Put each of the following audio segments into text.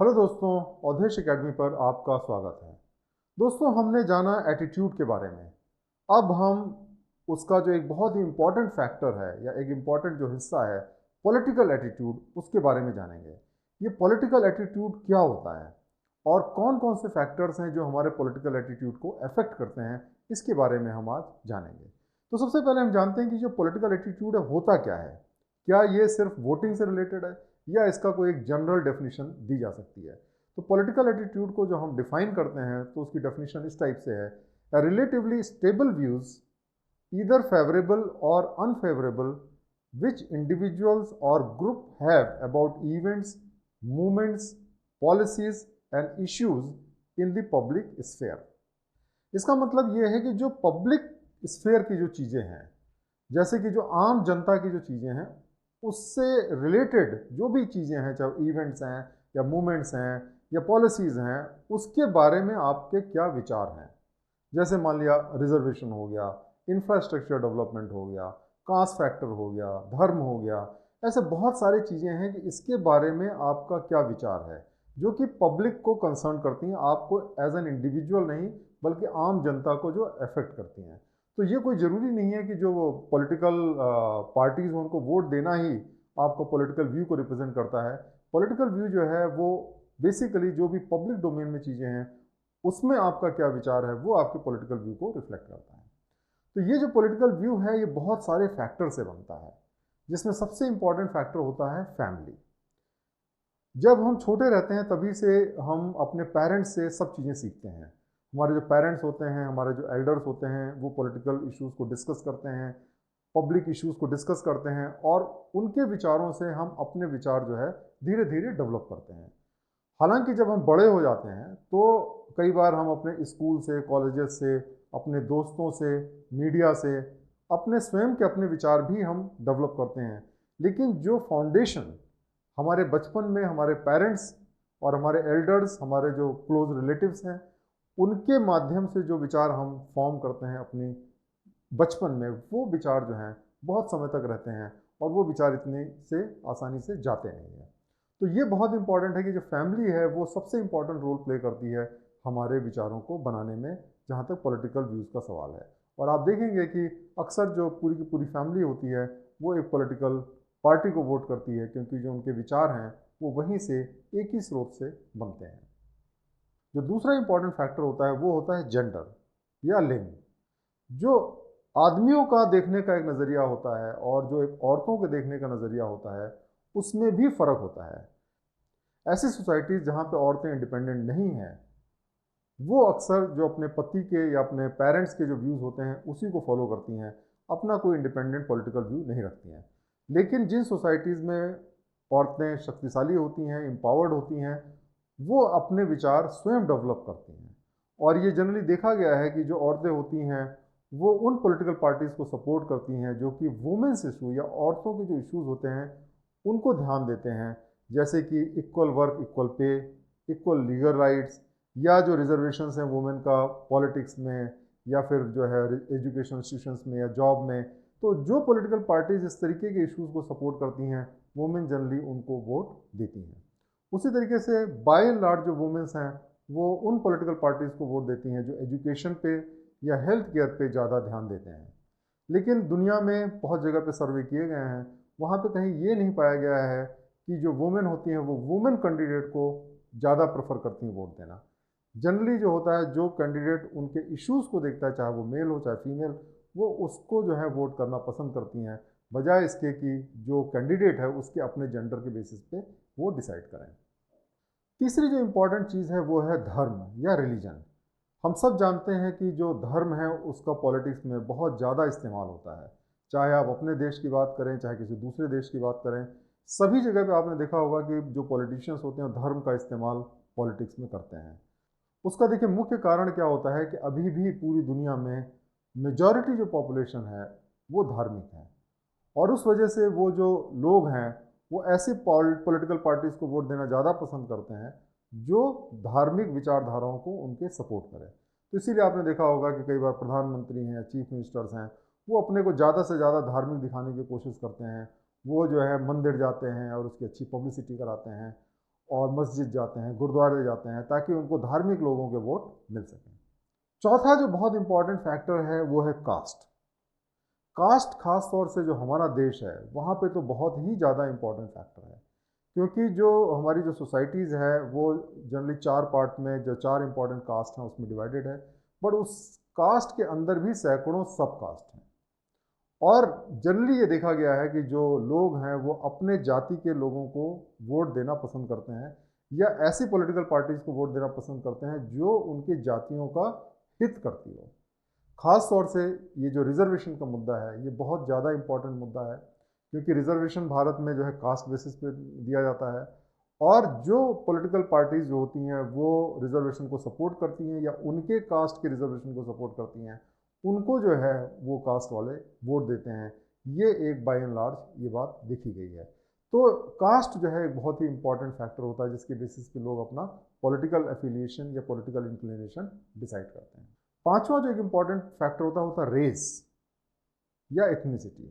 Hello दोस्तों, Awadhesh academy पर आपका स्वागत है। दोस्तों, हमने जाना एटीट्यूड के बारे में। अब हम उसका जो एक बहुत ही इम्पॉर्टेंट फैक्टर है या एक इम्पॉर्टेंट जो हिस्सा है पॉलिटिकल एटीट्यूड, उसके बारे में जानेंगे। ये पॉलिटिकल एटीट्यूड क्या होता है और कौन कौन से फैक्टर्स हैं जो हमारे पॉलिटिकल एटीट्यूड को अफेक्ट करते हैं, इसके बारे में हम आज जानेंगे। तो सबसे पहले हम जानते हैं कि जो पॉलिटिकल एटीट्यूड है होता क्या है। क्या ये सिर्फ वोटिंग से रिलेटेड है या इसका कोई एक जनरल डेफिनेशन दी जा सकती है। तो पॉलिटिकल एटीट्यूड को जो हम डिफाइन करते हैं तो उसकी डेफिनेशन इस टाइप से है: relatively stable views, either favourable और अनफेवरेबल, विच इंडिविजुअल्स और group have about events, movements, policies and issues in the public sphere. इसका मतलब ये है कि जो पब्लिक स्फेयर की जो चीज़ें हैं, जैसे कि जो आम जनता की जो चीज़ें हैं, उससे रिलेटेड जो भी चीज़ें हैं, चाहे इवेंट्स हैं या मूवमेंट्स हैं या पॉलिसीज़ हैं, उसके बारे में आपके क्या विचार हैं। जैसे मान लिया रिजर्वेशन हो गया, इंफ्रास्ट्रक्चर डेवलपमेंट हो गया, कास्ट फैक्टर हो गया, धर्म हो गया। ऐसे बहुत सारी चीज़ें हैं कि इसके बारे में आपका क्या विचार है, जो कि पब्लिक को कंसर्न करती हैं, आपको एज एन इंडिविजुअल नहीं बल्कि आम जनता को जो अफेक्ट करती हैं। तो ये कोई ज़रूरी नहीं है कि जो पॉलिटिकल पार्टीज़ हैं उनको वोट देना ही आपका पॉलिटिकल व्यू को रिप्रेजेंट करता है। पॉलिटिकल व्यू जो है वो बेसिकली जो भी पब्लिक डोमेन में चीज़ें हैं उसमें आपका क्या विचार है वो आपके पॉलिटिकल व्यू को रिफ्लेक्ट करता है। तो ये जो पॉलिटिकल व्यू है ये बहुत सारे फैक्टर से बनता है, जिसमें सबसे इंपॉर्टेंट फैक्टर होता है फैमिली। जब हम छोटे रहते हैं तभी से हम अपने पेरेंट्स से सब चीज़ें सीखते हैं। हमारे जो पेरेंट्स होते हैं, हमारे जो एल्डर्स होते हैं, वो पॉलिटिकल इश्यूज़ को डिस्कस करते हैं, पब्लिक इश्यूज़ को डिस्कस करते हैं और उनके विचारों से हम अपने विचार जो है धीरे धीरे डेवलप करते हैं। हालांकि जब हम बड़े हो जाते हैं तो कई बार हम अपने स्कूल से, कॉलेजेस से, अपने दोस्तों से, मीडिया से अपने स्वयं के अपने विचार भी हम डेवलप करते हैं। लेकिन जो फाउंडेशन हमारे बचपन में हमारे पेरेंट्स और हमारे एल्डर्स, हमारे जो क्लोज रिलेटिव्स हैं, उनके माध्यम से जो विचार हम फॉर्म करते हैं अपनी बचपन में, वो विचार जो हैं बहुत समय तक रहते हैं और वो विचार इतने से आसानी से जाते नहीं हैं। तो ये बहुत इंपॉर्टेंट है कि जो फैमिली है वो सबसे इंपॉर्टेंट रोल प्ले करती है हमारे विचारों को बनाने में, जहाँ तक पॉलिटिकल व्यूज़ का सवाल है। और आप देखेंगे कि अक्सर जो पूरी की पूरी फैमिली होती है वो एक पॉलिटिकल पार्टी को वोट करती है, क्योंकि जो उनके विचार हैं वो वहीं से एक ही स्रोत से बनते हैं। जो दूसरा इंपॉर्टेंट फैक्टर होता है वो होता है जेंडर या लिंग। जो आदमियों का देखने का एक नज़रिया होता है और जो एक औरतों के देखने का नज़रिया होता है, उसमें भी फ़र्क होता है। ऐसी सोसाइटीज़ जहाँ पे औरतें इंडिपेंडेंट नहीं हैं, वो अक्सर जो अपने पति के या अपने पेरेंट्स के जो व्यूज़ होते हैं उसी को फॉलो करती हैं, अपना कोई इंडिपेंडेंट पॉलिटिकल व्यू नहीं रखती हैं। लेकिन जिन सोसाइटीज़ में औरतें शक्तिशाली होती हैं, एम्पावर्ड होती हैं, वो अपने विचार स्वयं डेवलप करती हैं। और ये जनरली देखा गया है कि जो औरतें होती हैं वो उन पॉलिटिकल पार्टीज़ को सपोर्ट करती हैं जो कि वुमेन्स इशू या औरतों के जो इश्यूज़ होते हैं उनको ध्यान देते हैं। जैसे कि equal work equal pay, equal legal rights, या जो रिजर्वेशंस हैं वुमेन का पॉलिटिक्स में या फिर जो है एजुकेशन इंस्टीट्यूशंस में या जॉब में। तो जो पॉलिटिकल पार्टीज इस तरीके के इश्यूज़ को सपोर्ट करती हैं, वुमेन जनरली उनको वोट देती हैं। उसी तरीके से बाय एंड लार्ज जो वुमेन्स हैं वो उन पॉलिटिकल पार्टीज़ को वोट देती हैं जो एजुकेशन पे या हेल्थ केयर पे ज़्यादा ध्यान देते हैं। लेकिन दुनिया में बहुत जगह पे सर्वे किए गए हैं, वहाँ पे कहीं ये नहीं पाया गया है कि जो वुमेन होती हैं वो वुमेन कैंडिडेट को ज़्यादा प्रेफर करती हैं वोट देना। जनरली जो होता है, जो कैंडिडेट उनके इश्यूज़ को देखता है, चाहे वो मेल हो चाहे फीमेल, वो उसको जो है वोट करना पसंद करती हैं, बजाय इसके कि जो कैंडिडेट है उसके अपने जेंडर के बेसिस पे वो डिसाइड करें। तीसरी जो इम्पॉर्टेंट चीज़ है वो है धर्म या रिलीजन। हम सब जानते हैं कि जो धर्म है उसका पॉलिटिक्स में बहुत ज़्यादा इस्तेमाल होता है। चाहे आप अपने देश की बात करें चाहे किसी दूसरे देश की बात करें, सभी जगह पे आपने देखा होगा कि जो पॉलिटिशियंस होते हैं धर्म का इस्तेमाल पॉलिटिक्स में करते हैं। उसका देखिए मुख्य कारण क्या होता है कि अभी भी पूरी दुनिया में मेजॉरिटी जो पॉपुलेशन है वो धार्मिक है, और उस वजह से वो जो लोग हैं वो ऐसे पॉलिटिकल पार्टीज़ को वोट देना ज़्यादा पसंद करते हैं जो धार्मिक विचारधाराओं को उनके सपोर्ट करें। तो इसीलिए आपने देखा होगा कि कई बार प्रधानमंत्री हैं, चीफ मिनिस्टर्स हैं, वो अपने को ज़्यादा से ज़्यादा धार्मिक दिखाने की कोशिश करते हैं। वो जो है मंदिर जाते हैं और उसकी अच्छी पब्लिसिटी कराते हैं। और मस्जिद जाते हैं, गुरुद्वारे जाते हैं, ताकि उनको धार्मिक लोगों के वोट मिल सकें। चौथा जो बहुत इंपॉर्टेंट फैक्टर है वो है कास्ट। कास्ट खास तौर से जो हमारा देश है वहाँ पे तो बहुत ही ज़्यादा इंपॉर्टेंट फैक्टर है, क्योंकि जो हमारी जो सोसाइटीज़ है वो जनरली 4 पार्ट में, जो 4 इंपॉर्टेंट कास्ट हैं उसमें डिवाइडेड है, बट उस कास्ट के अंदर भी सैकड़ों सब कास्ट हैं। और जनरली ये देखा गया है कि जो लोग हैं वो अपने जाति के लोगों को वोट देना पसंद करते हैं, या ऐसी पॉलिटिकल पार्टीज़ को वोट देना पसंद करते हैं जो उनकी जातियों का हित करती हो। ख़ास तौर से ये जो रिज़र्वेशन का मुद्दा है ये बहुत ज़्यादा इम्पॉर्टेंट मुद्दा है, क्योंकि रिज़र्वेशन भारत में जो है कास्ट बेसिस पे दिया जाता है, और जो पॉलिटिकल पार्टीज़ जो होती हैं वो रिज़र्वेशन को सपोर्ट करती हैं या उनके कास्ट के रिज़र्वेशन को सपोर्ट करती हैं, उनको जो है वो कास्ट वाले वोट देते हैं। ये एक बाय एंड लार्ज ये बात देखी गई है। तो कास्ट जो है एक बहुत ही इंपॉर्टेंट फैक्टर होता है जिसके बेसिस पे लोग अपना पॉलिटिकल एफिलिएशन या पॉलिटिकल इंक्लिनेशन डिसाइड करते हैं। पांचवा जो एक इंपॉर्टेंट फैक्टर होता है रेस या एथनिसिटी।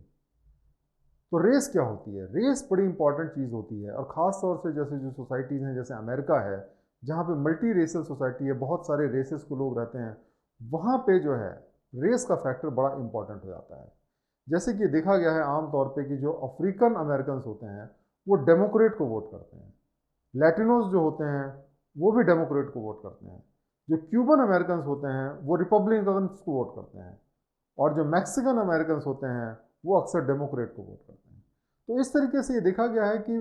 तो रेस क्या होती है? रेस बड़ी इंपॉर्टेंट चीज़ होती है, और ख़ास तौर से जैसे जो सोसाइटीज़ हैं, जैसे अमेरिका है जहाँ पे मल्टी रेसल सोसाइटी है, बहुत सारे रेसेस को लोग रहते हैं, वहाँ पे जो है रेस का फैक्टर बड़ा इंपॉर्टेंट हो जाता है। जैसे कि देखा गया है आम तौर पे कि जो अफ्रीकन अमेरिकन होते हैं वो डेमोक्रेट को वोट करते हैं, लैटिनोज जो होते हैं वो भी डेमोक्रेट को वोट करते हैं, जो क्यूबन अमेरिकन होते हैं वो रिपब्लिकन्स को वोट करते हैं, और जो मैक्सिकन अमेरिकन होते हैं वो अक्सर डेमोक्रेट को वोट करते हैं। तो इस तरीके से ये देखा गया है कि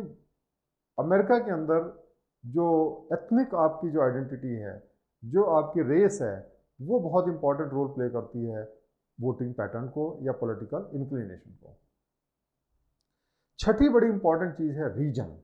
अमेरिका के अंदर जो एथनिक आपकी जो आइडेंटिटी है, जो आपकी रेस है, वो बहुत इंपॉर्टेंट रोल प्ले करती है वोटिंग पैटर्न को या पॉलिटिकल इंक्लिनेशन को। छठी बड़ी इंपॉर्टेंट चीज़ है रीजन,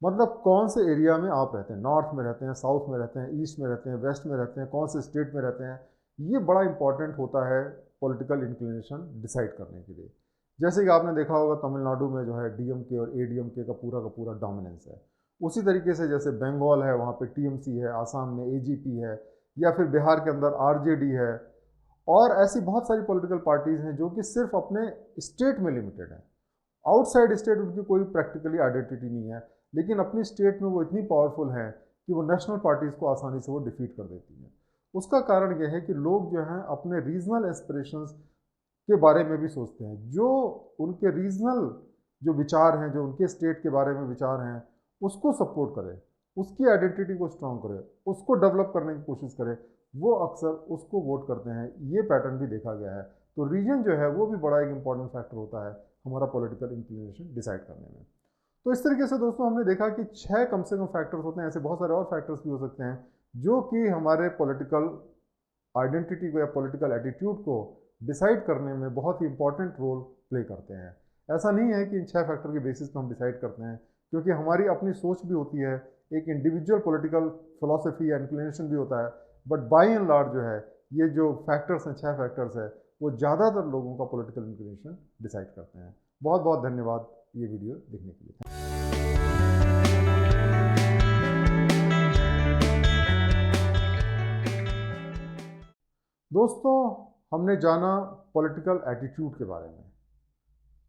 मतलब कौन से एरिया में आप रहते हैं, नॉर्थ में रहते हैं, साउथ में रहते हैं, ईस्ट में रहते हैं, वेस्ट में रहते हैं, कौन से स्टेट में रहते हैं। ये बड़ा इंपॉर्टेंट होता है पॉलिटिकल इंक्लिनेशन डिसाइड करने के लिए। जैसे कि आपने देखा होगा तमिलनाडु में जो है डीएमके और एडीएमके का पूरा डोमिनेंस है। उसी तरीके से जैसे बंगाल है वहाँ पे टीएमसी है, आसाम में एजीपी है, या फिर बिहार के अंदर आरजेडी है, और ऐसी बहुत सारी पॉलिटिकल पार्टीज़ हैं जो कि सिर्फ अपने स्टेट में लिमिटेड हैं। आउटसाइड स्टेट उनकी कोई प्रैक्टिकली आइडेंटिटी नहीं है, लेकिन अपनी स्टेट में वो इतनी पावरफुल है कि वो नेशनल पार्टीज़ को आसानी से वो डिफीट कर देती है। उसका कारण यह है कि लोग जो हैं अपने रीजनल एस्पिरेशंस के बारे में भी सोचते हैं, जो उनके रीजनल जो विचार हैं, जो उनके स्टेट के बारे में विचार हैं, उसको सपोर्ट करें, उसकी आइडेंटिटी को स्ट्रॉन्ग करें, उसको डेवलप करने की कोशिश करें, वो अक्सर उसको वोट करते हैं। ये पैटर्न भी देखा गया है। तो रीजन जो है वो भी बड़ा एक इंपॉर्टेंट फैक्टर होता है हमारा पॉलिटिकल इंक्लिनेशन डिसाइड करने में। तो इस तरीके से दोस्तों हमने देखा कि 6 कम से कम फैक्टर्स होते हैं, ऐसे बहुत सारे और फैक्टर्स भी हो सकते हैं जो कि हमारे पॉलिटिकल आइडेंटिटी को या पॉलिटिकल एटीट्यूड को डिसाइड करने में बहुत ही इंपॉर्टेंट रोल प्ले करते हैं। ऐसा नहीं है कि इन 6 फैक्टर के बेसिस पर हम डिसाइड करते हैं, क्योंकि हमारी अपनी सोच भी होती है, एक इंडिविजुअल पॉलिटिकल फिलॉसफी या इंक्लिनेशन भी होता है, बट बाय एंड लार्ज जो है ये जो फैक्टर्स हैं, 6 फैक्टर्स है, वो ज़्यादातर लोगों का पॉलिटिकल इंक्लिनेशन डिसाइड करते हैं। बहुत बहुत धन्यवाद ये वीडियो देखने के लिए। दोस्तों, हमने जाना पॉलिटिकल एटीट्यूड के बारे में।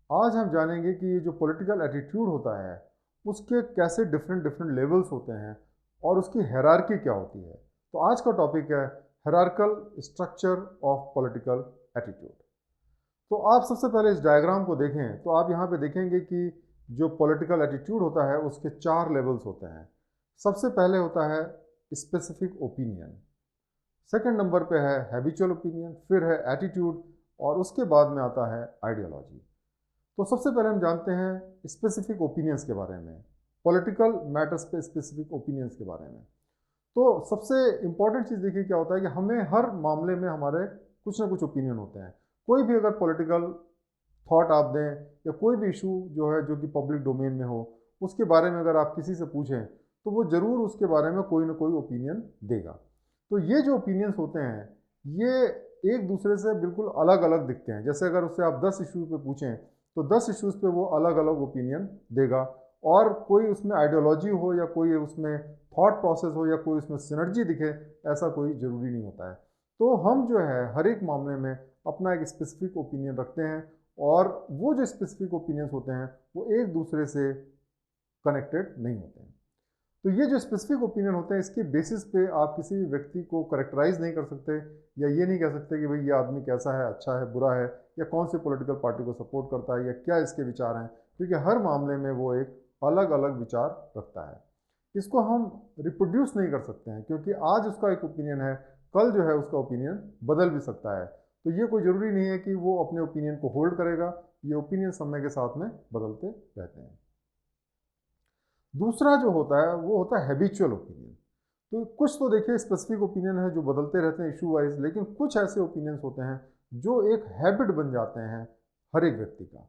आज हम जानेंगे कि ये जो पॉलिटिकल एटीट्यूड होता है उसके कैसे डिफरेंट लेवल्स होते हैं और उसकी हायरार्की क्या होती है। तो आज का टॉपिक है hierarchical structure of political attitude. तो आप सबसे पहले इस डायग्राम को देखें तो आप यहाँ पे देखेंगे कि जो पॉलिटिकल एटीट्यूड होता है उसके 4 लेवल्स होते हैं। सबसे पहले होता है स्पेसिफिक ओपिनियन, सेकंड नंबर पे है हैबिचुअल ओपिनियन, फिर है एटीट्यूड, और उसके बाद में आता है आइडियोलॉजी। तो सबसे पहले हम जानते हैं स्पेसिफिक ओपिनियंस के बारे में, पॉलिटिकल मैटर्स पे स्पेसिफिक ओपिनियंस के बारे में। तो सबसे इंपॉर्टेंट चीज़ देखिए क्या होता है कि हमें हर मामले में हमारे कुछ ना कुछ ओपिनियन होते हैं। कोई भी अगर पॉलिटिकल थॉट आप दें या कोई भी इशू जो है जो कि पब्लिक डोमेन में हो, उसके बारे में अगर आप किसी से पूछें तो वो ज़रूर उसके बारे में कोई ना कोई ओपिनियन देगा। तो ये जो ओपिनियंस होते हैं ये एक दूसरे से बिल्कुल अलग अलग दिखते हैं। जैसे अगर उससे आप 10 इशू पे पूछें तो 10 इश्यूज़ पे वो अलग अलग ओपिनियन देगा, और कोई उसमें आइडियोलॉजी हो या कोई उसमें थॉट प्रोसेस हो या कोई उसमें सिनर्जी दिखे, ऐसा कोई ज़रूरी नहीं होता है। तो हम जो है हर एक मामले में अपना एक स्पेसिफिक ओपिनियन रखते हैं, और वो जो स्पेसिफिक ओपिनियंस होते हैं वो एक दूसरे से कनेक्टेड नहीं होते हैं। तो ये जो स्पेसिफिक ओपिनियन होते हैं, इसके बेसिस पे आप किसी भी व्यक्ति को करेक्टराइज नहीं कर सकते, या ये नहीं कह सकते कि भाई ये आदमी कैसा है, अच्छा है, बुरा है, या कौन से पॉलिटिकल पार्टी को सपोर्ट करता है, या क्या इसके विचार हैं, क्योंकि हर मामले में वो एक अलग अलग विचार रखता है। इसको हम रिप्रोड्यूस नहीं कर सकते हैं, क्योंकि आज उसका एक ओपिनियन है, कल जो है उसका ओपिनियन बदल भी सकता है। तो ये कोई ज़रूरी नहीं है कि वो अपने ओपिनियन को होल्ड करेगा, ये ओपिनियन समय के साथ में बदलते रहते हैं। दूसरा जो होता है वो होता है हैबिचुअल ओपिनियन। तो कुछ तो देखिए स्पेसिफिक ओपिनियन है जो बदलते रहते हैं इशू वाइज, लेकिन कुछ ऐसे ओपिनियंस होते हैं जो एक हैबिट बन जाते हैं हर एक व्यक्ति का।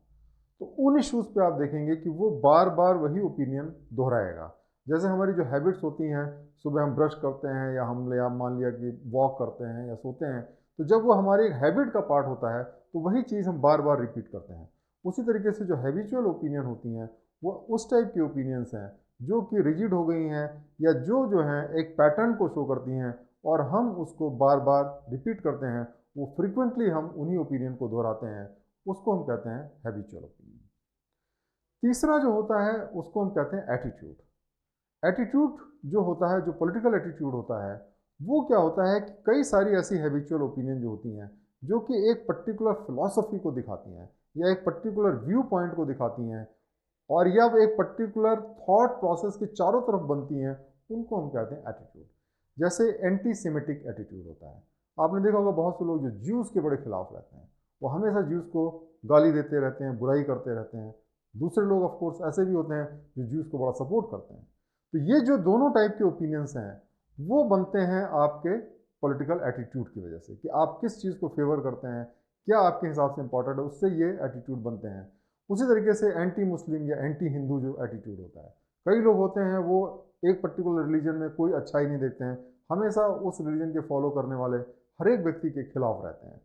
तो उन इश्यूज़ पे आप देखेंगे कि वो बार बार वही ओपिनियन दोहराएगा। जैसे हमारी जो हैबिट्स होती हैं, सुबह हम ब्रश करते हैं, या मान लिया कि वॉक करते हैं या सोते हैं, तो जब वो हमारे एक हैबिट का पार्ट होता है तो वही चीज़ हम बार बार रिपीट करते हैं। उसी तरीके से जो हैबिचुअल ओपिनियन होती हैं वो उस टाइप की ओपिनियंस हैं जो कि रिजिड हो गई हैं, या जो हैं एक पैटर्न को शो करती हैं, और हम उसको बार बार रिपीट करते हैं, वो फ्रिक्वेंटली हम उन्हीं ओपिनियन को दोहराते हैं, उसको हम कहते हैं हैबिचुअल ओपिनियन। तीसरा जो होता है उसको हम कहते हैं एटीट्यूड। एटीट्यूड जो होता है, जो पॉलिटिकल एटीट्यूड होता है, वो क्या होता है कि कई सारी ऐसी हैबिचुअल ओपिनियन जो होती हैं जो कि एक पर्टिकुलर फिलॉसफी को दिखाती हैं, या एक पर्टिकुलर व्यू पॉइंट को दिखाती हैं, और या एक पर्टिकुलर थॉट प्रोसेस के चारों तरफ बनती हैं, उनको हम कहते हैं एटीट्यूड। जैसे एंटी सेमेटिक एटीट्यूड होता है। आपने देखा होगा बहुत से लोग जो ज्यूज़ के बड़े खिलाफ रहते हैं, वो हमेशा ज्यूज़ को गाली देते रहते हैं, बुराई करते रहते हैं। दूसरे लोग ऑफ कोर्स ऐसे भी होते हैं जो ज्यूज़ को बड़ा सपोर्ट करते हैं। तो ये जो दोनों टाइप के ओपिनियंस हैं वो बनते हैं आपके पॉलिटिकल एटीट्यूड की वजह से, कि आप किस चीज़ को फेवर करते हैं, क्या आपके हिसाब से इंपॉर्टेंट है, उससे ये एटीट्यूड बनते हैं। उसी तरीके से एंटी मुस्लिम या एंटी हिंदू जो एटीट्यूड होता है, कई लोग होते हैं वो एक पर्टिकुलर रिलीजन में कोई अच्छाई नहीं देखते हैं, हमेशा उस रिलीजन के फॉलो करने वाले हर एक व्यक्ति के खिलाफ रहते हैं।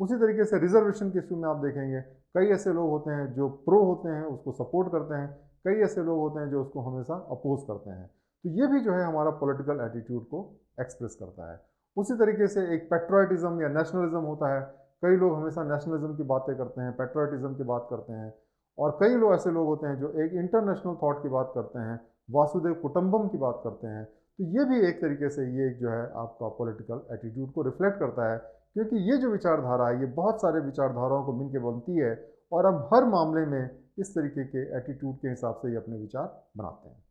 उसी तरीके से रिजर्वेशन के इशू में आप देखेंगे कई ऐसे लोग होते हैं जो प्रो होते हैं, उसको सपोर्ट करते हैं, कई ऐसे लोग होते हैं जो उसको हमेशा अपोज करते हैं। तो ये भी जो है हमारा पॉलिटिकल एटीट्यूड को एक्सप्रेस करता है। उसी तरीके से एक पेट्रोटिज्म या नेशनलिज्म होता है। कई लोग हमेशा नेशनलिज्म की बातें करते हैं, पेट्रोटिज्म की बात करते हैं, और कई लोग ऐसे लोग होते हैं जो एक इंटरनेशनल थॉट की बात करते हैं, वासुदेव कुटुंबम की बात करते हैं। तो ये भी एक तरीके से ये जो है आपका पॉलिटिकल एटीट्यूड को रिफ्लेक्ट करता है, क्योंकि ये जो विचारधारा है ये बहुत सारे विचारधाराओं को मिलकर बनती है, और हम हर मामले में इस तरीके के एटीट्यूड के हिसाब से ही अपने विचार बनाते हैं।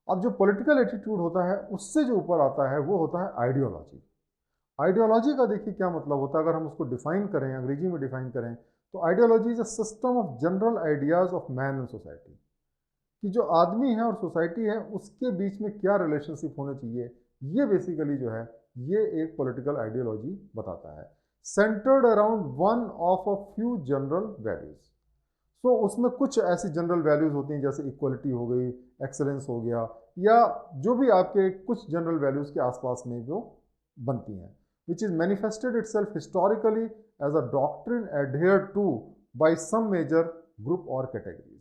अब जो पॉलिटिकल एटीट्यूड होता है उससे जो ऊपर आता है वो होता है आइडियोलॉजी। आइडियोलॉजी का देखिए क्या मतलब होता है, अगर हम उसको डिफाइन करें, अंग्रेजी में डिफाइन करें, तो ideology is a system of general ideas of man in society. कि जो आदमी है और सोसाइटी है उसके बीच में क्या रिलेशनशिप होने चाहिए, ये बेसिकली जो है ये एक पॉलिटिकल आइडियोलॉजी बताता है, centred around one of a few general values. So उसमें कुछ ऐसी जनरल वैल्यूज होती हैं जैसे इक्वलिटी हो गई, एक्सेलेंस हो गया, या जो भी आपके कुछ जनरल वैल्यूज के आसपास में जो बनती हैं, which is manifested itself historically as a doctrine adhered to by some major group or categories।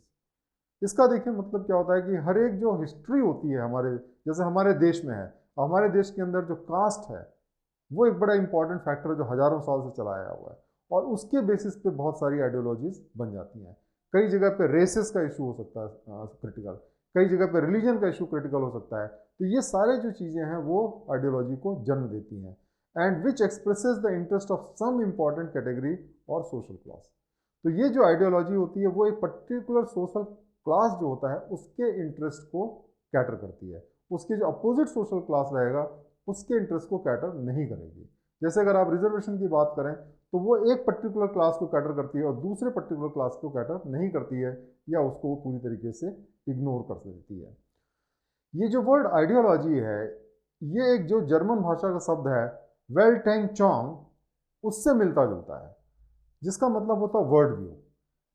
इसका देखिए मतलब क्या होता है कि हर एक जो हिस्ट्री होती है हमारे, जैसे हमारे देश में है, हमारे देश के अंदर जो कास्ट है वो एक बड़ा इंपॉर्टेंट फैक्टर है जो हज़ारों साल से चला आया हुआ है, और उसके बेसिस पे बहुत सारी आइडियोलॉजीज बन जाती हैं। कई जगह पे रेसेस का इशू हो सकता है क्रिटिकल, कई जगह पे रिलीजन का इशू क्रिटिकल हो सकता है। तो ये सारे जो चीज़ें हैं वो आइडियोलॉजी को जन्म देती हैं, and which expresses the interest of some important category और सोशल क्लास। तो ये जो आइडियोलॉजी होती है वो एक पर्टिकुलर सोशल क्लास जो होता है उसके इंटरेस्ट को कैटर करती है, उसके जो अपोजिट सोशल क्लास रहेगा उसके इंटरेस्ट को कैटर नहीं करेगी। जैसे अगर आप रिजर्वेशन की बात करें तो वो एक पर्टिकुलर क्लास को कैटर करती है और दूसरे पर्टिकुलर क्लास को कैटर नहीं करती है, या उसको पूरी तरीके से इग्नोर कर देती है। ये जो वर्ड आइडियोलॉजी है ये एक जो जर्मन भाषा का शब्द है वेल्टेंगचॉन्ग, उससे मिलता जुलता है, जिसका मतलब होता है वर्ल्ड व्यू,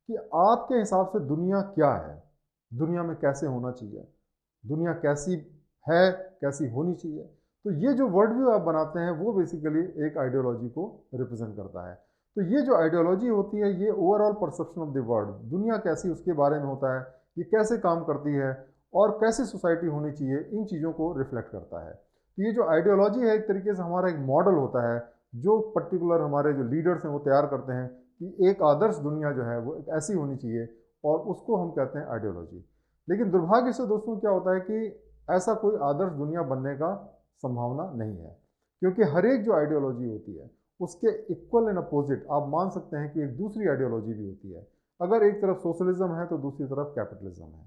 कि आपके हिसाब से दुनिया क्या है, दुनिया में कैसे होना चाहिए, दुनिया कैसी है, कैसी होनी चाहिए। तो ये जो वर्ल्ड व्यू आप बनाते हैं वो बेसिकली एक आइडियोलॉजी को रिप्रेजेंट करता है। तो ये जो आइडियोलॉजी होती है ये overall perception of the world, दुनिया कैसी उसके बारे में होता है, ये कैसे काम करती है और कैसी सोसाइटी होनी चाहिए, इन चीज़ों को रिफ्लेक्ट करता है। तो ये जो आइडियोलॉजी है एक तरीके से हमारा एक मॉडल होता है जो पर्टिकुलर हमारे जो लीडर्स हैं वो तैयार करते हैं कि एक आदर्श दुनिया जो है वो एक ऐसी होनी चाहिए, और उसको हम कहते हैं आइडियोलॉजी। लेकिन दुर्भाग्य से दोस्तों क्या होता है कि ऐसा कोई आदर्श दुनिया बनने का संभावना नहीं है, क्योंकि हर एक जो आइडियोलॉजी होती है उसके इक्वल एंड अपोजिट आप मान सकते हैं कि एक दूसरी आइडियोलॉजी भी होती है। अगर एक तरफ सोशलिज्म है तो दूसरी तरफ कैपिटलिज्म है,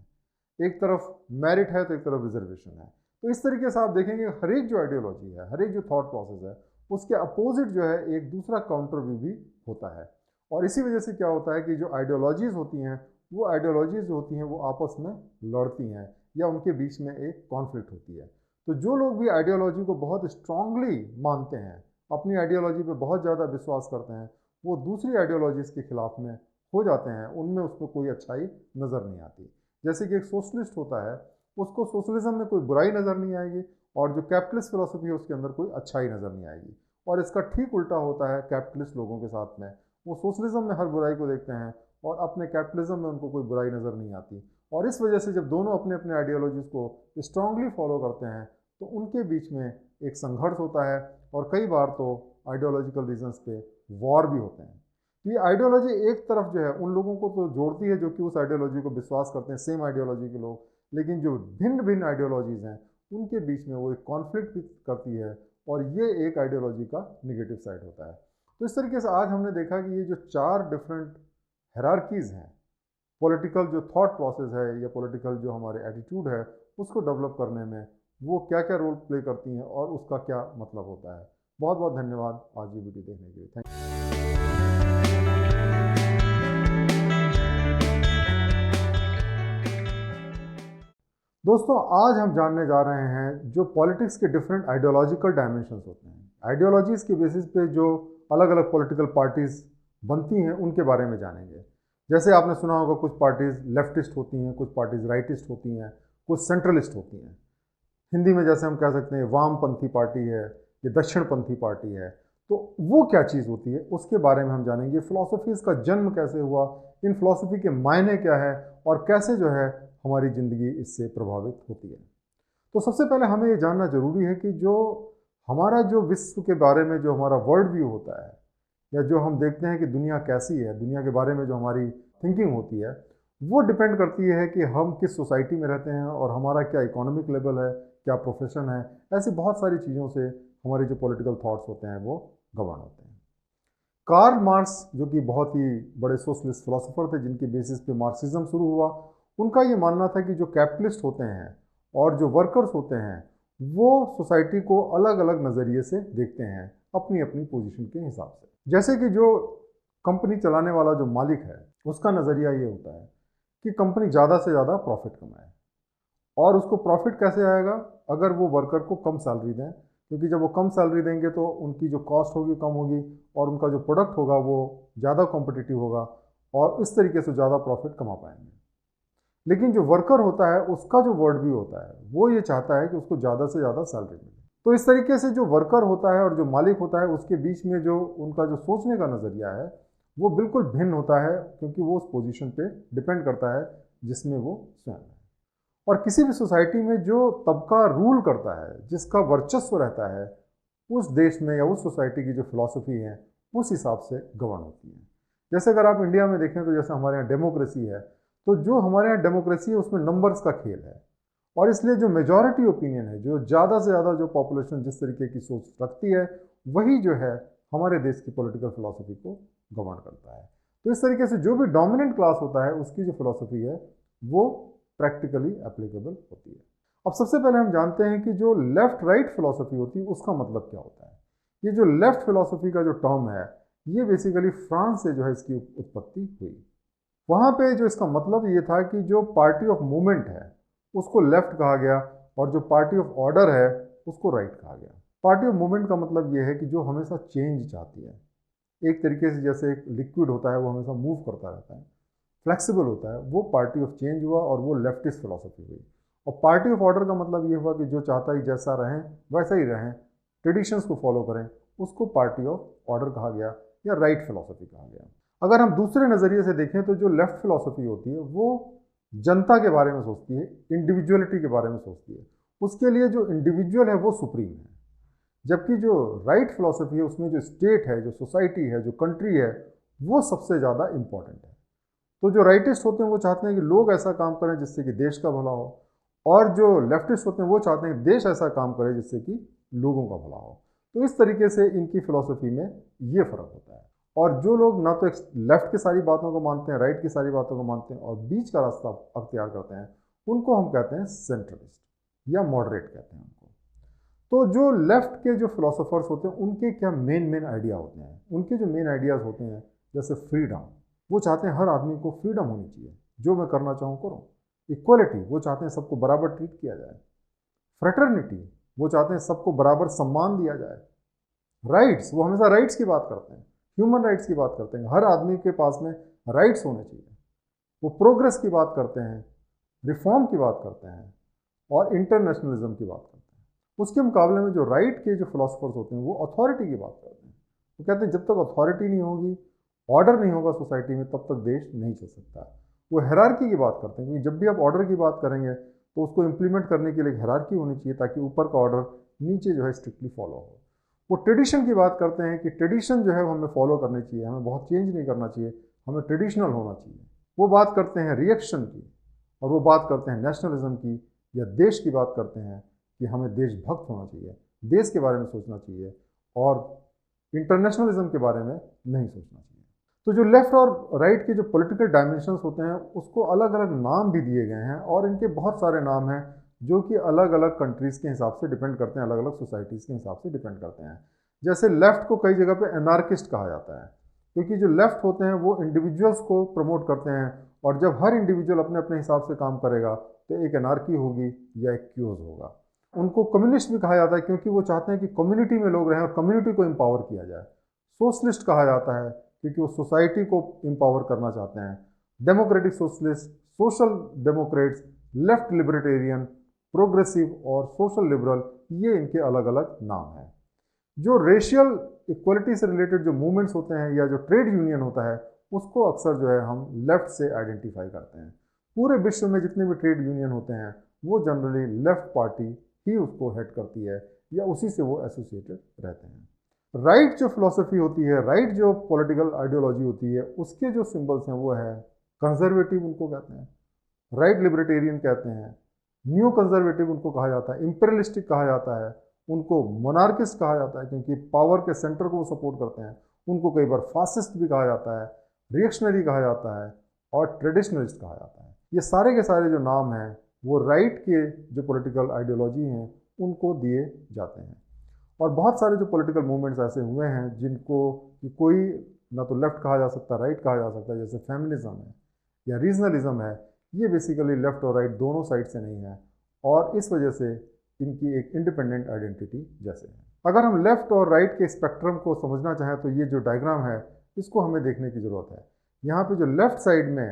एक तरफ मेरिट है तो एक तरफ रिजर्वेशन है। तो इस तरीके से आप देखेंगे हर एक जो आइडियोलॉजी है, हर एक जो थॉट प्रोसेस है, उसके अपोजिट जो है एक दूसरा काउंटर व्यू भी होता है। और इसी वजह से क्या होता है कि जो आइडियोलॉजीज़ होती हैं वो आइडियोलॉजीज़ जो होती हैं वो आपस में लड़ती हैं या उनके बीच में एक कॉन्फ्लिक्ट होती है। तो जो लोग भी आइडियोलॉजी को बहुत स्ट्रांगली मानते हैं, अपनी आइडियोलॉजी पे बहुत ज़्यादा विश्वास करते हैं, वो दूसरी आइडियोलॉजीज़ के खिलाफ में हो जाते हैं, उनमें उसको कोई अच्छाई नज़र नहीं आती। जैसे कि एक सोशलिस्ट होता है, उसको सोशलिज्म में कोई बुराई नज़र नहीं आएगी, और जो कैपिटलिस्ट फिलोसफी है उसके अंदर कोई अच्छाई नज़र नहीं आएगी। और इसका ठीक उल्टा होता है कैपिटलिस्ट लोगों के साथ में, वो सोशलिज्म में हर बुराई को देखते हैं और अपने कैपिटलिज्म में उनको कोई बुराई नज़र नहीं आती। और इस वजह से जब दोनों अपने अपने आइडियोलॉजीज़ को स्ट्रांगली फॉलो करते हैं तो उनके बीच में एक संघर्ष होता है, और कई बार तो आइडियोलॉजिकल रीजंस पे वॉर भी होते हैं। ये आइडियोलॉजी एक तरफ जो है उन लोगों को तो जोड़ती है जो कि उस आइडियोलॉजी को विश्वास करते हैं, सेम आइडियोलॉजी के लोग, लेकिन जो भिन्न भिन्न आइडियोलॉजीज़ हैं उनके बीच में वो एक कॉन्फ्लिक्ट भी करती है, और ये एक आइडियोलॉजी का निगेटिव साइड होता है। तो इस तरीके से आज हमने देखा कि ये जो 4 डिफरेंट हायरार्कीज़ हैं, पॉलिटिकल जो थॉट प्रोसेस है या पॉलिटिकल जो हमारे एटीट्यूड है उसको डेवलप करने में वो क्या क्या रोल प्ले करती हैं और उसका क्या मतलब होता है। बहुत बहुत धन्यवाद आज ये वीडियो देखने के लिए। थैंक दोस्तों, आज हम जानने जा रहे हैं जो पॉलिटिक्स के डिफरेंट आइडियोलॉजिकल डायमेंशंस होते हैं, आइडियोलॉजीज़ के बेसिस पे जो अलग अलग पॉलिटिकल पार्टीज़ बनती हैं उनके बारे में जानेंगे। जैसे आपने सुना होगा कुछ पार्टीज़ लेफ्टिस्ट होती हैं, कुछ पार्टीज़ राइटिस्ट होती हैं, कुछ सेंट्रलिस्ट होती हैं। हिंदी में जैसे हम कह सकते हैं वामपंथी पार्टी है या दक्षिणपंथी पार्टी है। तो वो क्या चीज़ होती है उसके बारे में हम जानेंगे। फ़िलॉसफीज़ का जन्म कैसे हुआ, इन फ़िलॉसफी के मायने क्या है, और कैसे जो है हमारी ज़िंदगी इससे प्रभावित होती है। तो सबसे पहले हमें ये जानना ज़रूरी है कि जो हमारा जो विश्व के बारे में जो हमारा वर्ल्ड व्यू होता है, या जो हम देखते हैं कि दुनिया कैसी है, दुनिया के बारे में जो हमारी थिंकिंग होती है, वो डिपेंड करती है कि हम किस सोसाइटी में रहते हैं और हमारा क्या इकोनॉमिक लेवल है, क्या प्रोफेशन है। ऐसी बहुत सारी चीज़ों से हमारे जो पॉलिटिकल थॉट्स होते हैं वो गवर्न होते हैं। कार्ल मार्क्स, जो कि बहुत ही बड़े सोशलिस्ट फिलोसोफर थे जिनके बेसिस पे मार्क्सिज्म शुरू हुआ, उनका ये मानना था कि जो कैपिटलिस्ट होते हैं और जो वर्कर्स होते हैं वो सोसाइटी को अलग अलग नज़रिए से देखते हैं अपनी अपनी पोजीशन के हिसाब से। जैसे कि जो कंपनी चलाने वाला जो मालिक है उसका नज़रिया ये होता है कि कंपनी ज़्यादा से ज़्यादा प्रॉफिट कमाए, और उसको प्रॉफिट कैसे आएगा, अगर वो वर्कर को कम सैलरी दें, क्योंकि जब वो कम सैलरी देंगे तो उनकी जो कॉस्ट होगी कम होगी और उनका जो प्रोडक्ट होगा वो ज़्यादा कॉम्पिटिटिव होगा, और इस तरीके से ज़्यादा प्रॉफिट कमा पाएंगे। लेकिन जो वर्कर होता है उसका जो वर्ल्ड व्यू होता है वो ये चाहता है कि उसको ज़्यादा से ज़्यादा सैलरी मिले। तो इस तरीके से जो वर्कर होता है और जो मालिक होता है उसके बीच में जो उनका जो सोचने का नज़रिया है वो बिल्कुल भिन्न होता है, क्योंकि वो उस पोजीशन पे डिपेंड करता है जिसमें वो स्वयं है। और किसी भी सोसाइटी में जो तबका रूल करता है, जिसका वर्चस्व रहता है, उस देश में या उस सोसाइटी की जो फिलॉसफी है उस हिसाब से गवर्न होती है। जैसे अगर आप इंडिया में देखें तो जैसे हमारे यहाँ डेमोक्रेसी है, तो जो हमारे यहाँ डेमोक्रेसी है उसमें नंबर्स का खेल है, और इसलिए जो मेजॉरिटी ओपिनियन है, जो ज़्यादा से ज़्यादा जो पॉपुलेशन जिस तरीके की सोच रखती है, वही जो है हमारे देश की पॉलिटिकल फिलॉसफी को गवर्न करता है। तो इस तरीके से जो भी डोमिनेंट क्लास होता है उसकी जो फिलॉसफी है वो प्रैक्टिकली एप्लीकेबल होती है। अब सबसे पहले हम जानते हैं कि जो लेफ्ट राइट फिलॉसफी होती है उसका मतलब क्या होता है। ये जो लेफ्ट फिलॉसफी का जो टर्म है ये बेसिकली फ्रांस से जो है इसकी उत्पत्ति हुई। वहाँ पे जो इसका मतलब ये था कि जो पार्टी ऑफ मूवमेंट है उसको लेफ्ट कहा गया, और जो पार्टी ऑफ ऑर्डर है उसको राइट कहा गया। पार्टी ऑफ मूवमेंट का मतलब ये है कि जो हमेशा चेंज चाहती है, एक तरीके से जैसे एक लिक्विड होता है वो हमेशा मूव करता रहता है, फ्लेक्सिबल होता है, वो पार्टी ऑफ चेंज हुआ और वो लेफ्टिस्ट फिलॉसफी हुई। और पार्टी ऑफ ऑर्डर का मतलब ये हुआ कि जो चाहता ही जैसा रहें वैसा ही रहें, ट्रेडिशंस को फॉलो करें, उसको पार्टी ऑफ ऑर्डर कहा गया या राइट फिलॉसफी कहा गया। अगर हम दूसरे नज़रिए से देखें तो जो लेफ्ट फिलॉसफी होती है वो जनता के बारे में सोचती है, इंडिविजुअलिटी के बारे में सोचती है, उसके लिए जो इंडिविजुअल है वो सुप्रीम है। जबकि जो राइट फिलॉसफी है उसमें जो स्टेट है, जो सोसाइटी है, जो कंट्री है, वो सबसे ज़्यादा इम्पॉर्टेंट है। तो जो राइटिस्ट होते हैं वो चाहते हैं कि लोग ऐसा काम करें जिससे कि देश का भला हो, और जो लेफ्टिस्ट होते हैं वो चाहते हैं कि देश ऐसा काम करे जिससे कि लोगों का भला हो। तो इस तरीके से इनकी फिलॉसफी में ये फ़र्क होता है। और जो लोग ना तो लेफ्ट की सारी बातों को मानते हैं, राइट की सारी बातों को मानते हैं और बीच का रास्ता अख्तियार करते हैं, उनको हम कहते हैं सेंट्रलिस्ट या मॉडरेट कहते हैं उनको। तो जो लेफ्ट के जो फिलोसोफर्स होते हैं उनके क्या मेन आइडिया होते हैं, उनके जो मेन आइडियाज़ होते हैं जैसे फ्रीडम, वो चाहते हैं हर आदमी को फ्रीडम होनी चाहिए, जो मैं करना चाहूँ करूँ। इक्वलिटी, वो चाहते हैं सबको बराबर ट्रीट किया जाए। फ्रेटर्निटी, वो चाहते हैं सबको बराबर सम्मान दिया जाए। राइट्स, वो हमेशा राइट्स की बात करते हैं, ह्यूमन राइट्स की बात करते हैं, हर आदमी के पास में राइट्स होने चाहिए। वो प्रोग्रेस की बात करते हैं, रिफॉर्म की बात करते हैं और इंटरनेशनलिज्म की बात करते हैं। उसके मुकाबले में जो राइट के जो फिलोसफर्स होते हैं वो अथॉरिटी की बात करते हैं। वो कहते हैं जब तक अथॉरिटी नहीं होगी, ऑर्डर नहीं होगा सोसाइटी में, तब तक देश नहीं चल सकता। वो हायरार्की की बात करते हैं, क्योंकि जब भी आप ऑर्डर की बात करेंगे तो उसको इम्प्लीमेंट करने के लिए हायरार्की होनी चाहिए ताकि ऊपर का ऑर्डर नीचे जो है स्ट्रिक्टली फॉलो हो। वो ट्रेडिशन की बात करते हैं कि ट्रेडिशन जो है वो हमें फॉलो करनी चाहिए, हमें बहुत चेंज नहीं करना चाहिए, हमें ट्रेडिशनल होना चाहिए। वो बात करते हैं रिएक्शन की, और वो बात करते हैं नेशनलिज्म की, या देश की बात करते हैं कि हमें देशभक्त होना चाहिए, देश के बारे में सोचना चाहिए और इंटरनेशनलिज्म के बारे में नहीं सोचना चाहिए। तो जो लेफ़्ट और राइट के जो पॉलिटिकल डायमेंशंस होते हैं उसको अलग अलग नाम भी दिए गए हैं, और इनके बहुत सारे नाम हैं जो कि अलग अलग कंट्रीज़ के हिसाब से डिपेंड करते हैं, अलग अलग सोसाइटीज़ के हिसाब से डिपेंड करते हैं। जैसे लेफ़्ट को कई जगह पे एनार्किस्ट कहा जाता है, क्योंकि जो लेफ़्ट होते हैं वो इंडिविजुअल्स को प्रमोट करते हैं, और जब हर इंडिविजुअल अपने अपने हिसाब से काम करेगा तो एक एनार्की होगी या एक क्यूज़ होगा। उनको कम्युनिस्ट भी कहा जाता है, क्योंकि वो चाहते हैं कि कम्युनिटी में लोग रहें और कम्युनिटी को एम्पावर किया जाए। सोशलिस्ट कहा जाता है क्योंकि वो सोसाइटी को एम्पावर करना चाहते हैं। Democratic socialist, social Democrats, left libertarian, progressive और सोशल लिबरल, ये इनके अलग अलग नाम हैं। जो रेशियल इक्वलिटी से रिलेटेड जो मूवमेंट्स होते हैं या जो ट्रेड यूनियन होता है उसको अक्सर जो है हम लेफ़्ट से आइडेंटिफाई करते हैं। पूरे विश्व में जितने भी ट्रेड यूनियन होते हैं वो जनरली लेफ़्ट पार्टी ही उसको हेड करती है या उसी से वो एसोसिएटेड रहते हैं। राइट जो फिलॉसफी होती है, राइट जो पॉलिटिकल आइडियोलॉजी होती है, उसके जो सिंबल्स हैं वो है कंजर्वेटिव, उनको कहते हैं राइट, लिबर्टेरियन कहते हैं, न्यू कंजर्वेटिव उनको कहा जाता है, इंपीरियलिस्टिक कहा जाता है, उनको मोनार्किस्ट कहा जाता है क्योंकि पावर के सेंटर को वो सपोर्ट करते हैं, उनको कई बार फासिस्ट भी कहा जाता है, रिएक्शनरी कहा जाता है और ट्रेडिशनलिस्ट कहा जाता है। ये सारे के सारे जो नाम हैं वो राइट के जो पॉलिटिकल आइडियोलॉजी हैं उनको दिए जाते हैं। और बहुत सारे जो पॉलिटिकल मूवमेंट्स ऐसे हुए हैं जिनको कि कोई ना तो लेफ़्ट कहा जा सकता, राइट कहा जा सकता है, जैसे फेमिनिज्म है या रीजनलिज्म है, ये बेसिकली लेफ़्ट और राइट दोनों साइड से नहीं है और इस वजह से इनकी एक इंडिपेंडेंट आइडेंटिटी जैसे है। अगर हम लेफ़्ट और राइट के स्पेक्ट्रम को समझना चाहें तो ये जो डायग्राम है इसको हमें देखने की ज़रूरत है। यहाँ पे जो लेफ़्ट साइड में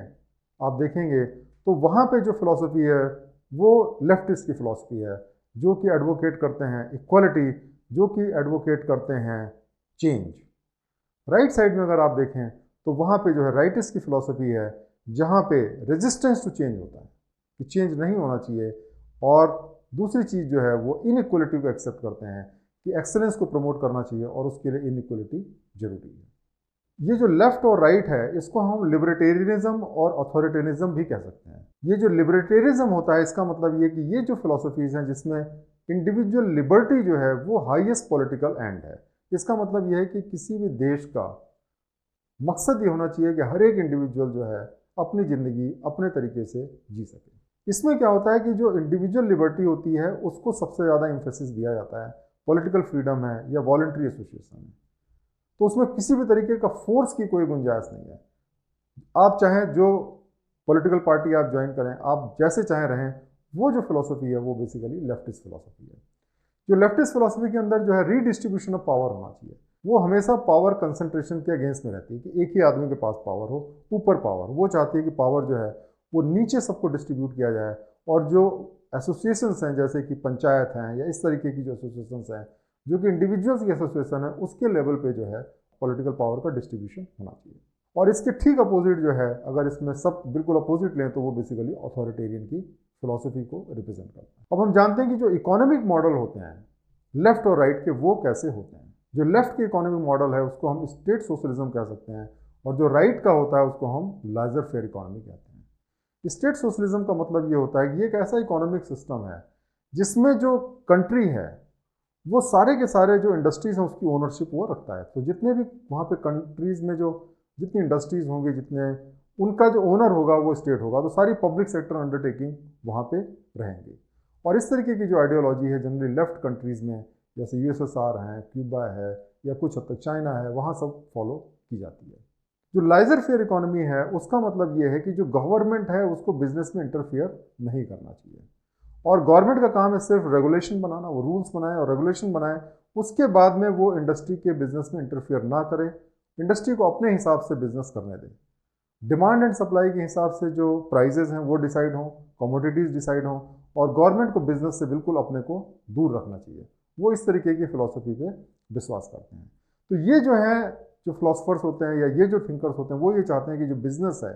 आप देखेंगे तो वहाँ पे जो फिलॉसफी है वो लेफ्टिस्ट की फिलॉसफी है जो कि एडवोकेट करते हैं इक्वलिटी, जो कि एडवोकेट करते हैं चेंज। राइट साइड में अगर आप देखें तो वहाँ पे जो है राइटिस्ट की फिलॉसफी है जहाँ पे रेजिस्टेंस टू चेंज होता है कि चेंज नहीं होना चाहिए, और दूसरी चीज़ जो है वो इनइक्वलिटी को एक्सेप्ट करते हैं कि एक्सेलेंस को प्रमोट करना चाहिए और उसके लिए इनइक्वलिटी जरूरी है। ये जो लेफ़्ट और राइट है इसको हम लिबर्टेरियनिज्म और अथॉरिटेरिज्म भी कह सकते हैं। ये जो लिबर्टेरियनिज्म होता है इसका मतलब ये कि ये जो फिलॉसफीज़ हैं जिसमें इंडिविजुअल लिबर्टी जो है वो हाईएस्ट पॉलिटिकल एंड है। इसका मतलब ये है कि किसी भी देश का मकसद ये होना चाहिए कि हर एक इंडिविजुअल जो है अपनी ज़िंदगी अपने तरीके से जी सके। इसमें क्या होता है कि जो इंडिविजुअल लिबर्टी होती है उसको सबसे ज़्यादा एम्फेसिस दिया जाता है। पॉलिटिकल फ्रीडम है या वॉलंटरी एसोसिएशन है तो उसमें किसी भी तरीके का फोर्स की कोई गुंजाइश नहीं है। आप चाहें जो पॉलिटिकल पार्टी आप ज्वाइन करें, आप जैसे चाहें रहें, वो जो फिलॉसफी है वो बेसिकली लेफ्टिस्ट फिलॉसफी है। जो लेफ्टिस्ट फिलॉसफी के अंदर जो है रीडिस्ट्रीब्यूशन ऑफ पावर होना चाहिए, वो हमेशा पावर कंसंट्रेशन के अगेंस्ट में रहती है कि एक ही आदमी के पास पावर हो, ऊपर पावर। वो चाहती है कि पावर जो है वो नीचे सबको डिस्ट्रीब्यूट किया जाए, और जो एसोसिएशंस हैं जैसे कि पंचायत हैं या इस तरीके की जो एसोसिएशंस हैं जो कि इंडिविजुअल्स की एसोसिएशन है, उसके लेवल पे जो है पॉलिटिकल पावर का डिस्ट्रीब्यूशन होना चाहिए। और इसके ठीक अपोजिट जो है, अगर इसमें सब बिल्कुल अपोजिट लें तो वो बेसिकली अथॉरिटेरियन की फिलॉसफी को रिप्रेजेंट करता है। अब हम जानते हैं कि जो इकोनॉमिक मॉडल होते हैं लेफ्ट और राइट के वो कैसे होते हैं। जो लेफ्ट के इकोनॉमिक मॉडल है उसको हम स्टेट सोशलिज्म कह सकते हैं, और जो राइट का होता है उसको हम लाइजर फेयर इकोनॉमी कहते हैं। स्टेट सोशलिज्म का मतलब ये होता है कि ये एक ऐसा इकोनॉमिक सिस्टम है जिसमें जो कंट्री है वो सारे के सारे जो इंडस्ट्रीज हैं उसकी ओनरशिप वो रखता है। तो जितने भी वहाँ पे कंट्रीज में जो जितनी इंडस्ट्रीज होंगी, जितने उनका जो ओनर होगा वो स्टेट होगा, तो सारी पब्लिक सेक्टर अंडरटेकिंग वहाँ पे रहेंगी। और इस तरीके की जो आइडियोलॉजी है जनरली लेफ्ट कंट्रीज़ में, जैसे यूएसएसआर है, क्यूबा है, या कुछ हद तक चाइना है, वहाँ सब फॉलो की जाती है। जो लाइजर फेयर इकोनॉमी है उसका मतलब ये है कि जो गवर्नमेंट है उसको बिजनेस में इंटरफियर नहीं करना चाहिए, और गवर्नमेंट का काम है सिर्फ रेगुलेशन बनाना, वो रूल्स बनाए और रेगुलेशन बनाए, उसके बाद में वो इंडस्ट्री के बिजनेस में इंटरफियर ना करे, इंडस्ट्री को अपने हिसाब से बिजनेस करने दे। डिमांड एंड सप्लाई के हिसाब से जो प्राइजेज हैं वो डिसाइड हों, कमोडिटीज़ डिसाइड हों, और गवर्नमेंट को बिजनेस से बिल्कुल अपने को दूर रखना चाहिए। वो इस तरीके की फ़िलासफ़ी पे विश्वास करते हैं। तो ये जो है, जो फिलोसफर्स होते हैं या ये जो थिंकर्स होते हैं, वो ये चाहते हैं कि जो बिज़नेस है